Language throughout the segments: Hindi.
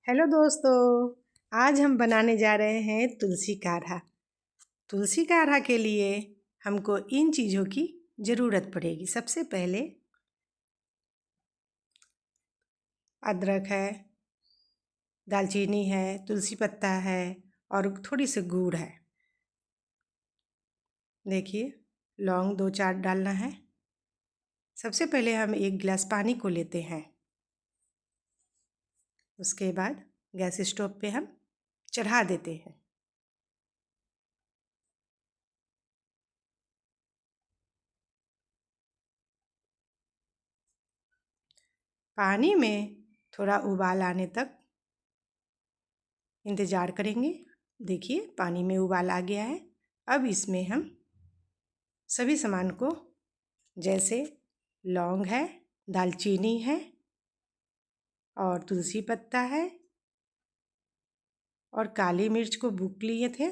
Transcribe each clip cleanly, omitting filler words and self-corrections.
हेलो दोस्तों, आज हम बनाने जा रहे हैं तुलसी काढ़ा। तुलसी काढ़ा के लिए हमको इन चीज़ों की ज़रूरत पड़ेगी। सबसे पहले अदरक है, दालचीनी है, तुलसी पत्ता है और थोड़ी सी गुड़ है। देखिए, लौंग 2-4 डालना है। सबसे पहले हम 1 गिलास पानी को लेते हैं। उसके बाद गैस स्टोव पे हम चढ़ा देते हैं। पानी में थोड़ा उबाल आने तक इंतज़ार करेंगे। देखिए, पानी में उबाल आ गया है। अब इसमें हम सभी सामान को, जैसे लौंग है, दालचीनी है और तुलसी पत्ता है और काली मिर्च को भून लिए थे,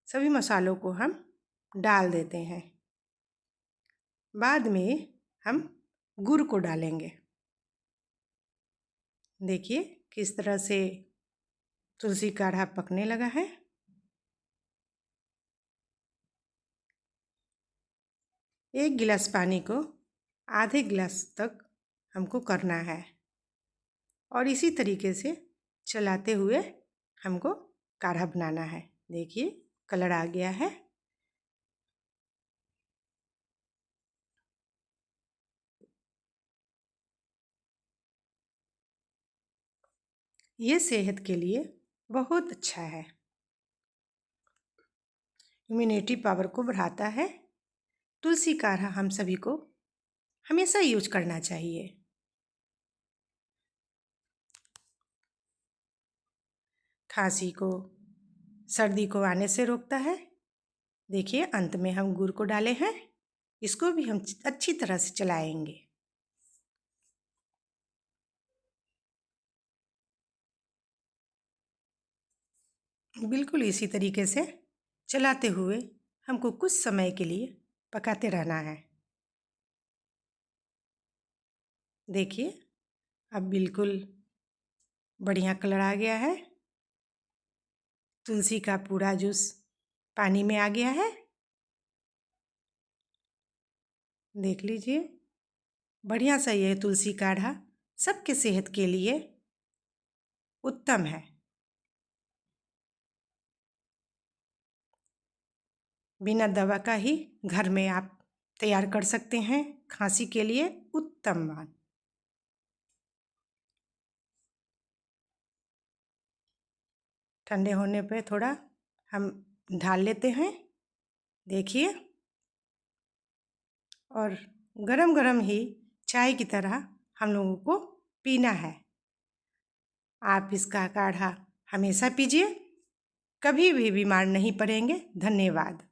सभी मसालों को हम डाल देते हैं। बाद में हम गुड़ को डालेंगे। देखिए किस तरह से तुलसी काढ़ा पकने लगा है। एक गिलास पानी को आधे गिलास तक हमको करना है और इसी तरीके से चलाते हुए हमको काढ़ा बनाना है। देखिए कलर आ गया है। ये सेहत के लिए बहुत अच्छा है, इम्यूनिटी पावर को बढ़ाता है। तुलसी काढ़ा हम सभी को हमेशा यूज करना चाहिए। खांसी को, सर्दी को आने से रोकता है। देखिए अंत में हम गुड़ को डाले हैं, इसको भी हम अच्छी तरह से चलाएंगे। बिल्कुल इसी तरीके से चलाते हुए हमको कुछ समय के लिए पकाते रहना है। देखिए अब बिल्कुल बढ़िया कलर आ गया है। तुलसी का पूरा जूस पानी में आ गया है। देख लीजिए, बढ़िया सा ये तुलसी काढ़ा सबके सेहत के लिए उत्तम है। बिना दवा का ही घर में आप तैयार कर सकते हैं। खांसी के लिए उत्तम बात। ठंडे होने पे थोड़ा हम ढाल लेते हैं। देखिए, और गरम गरम ही चाय की तरह हम लोगों को पीना है। आप इसका काढ़ा हमेशा पीजिए, कभी भी बीमार नहीं पड़ेंगे। धन्यवाद।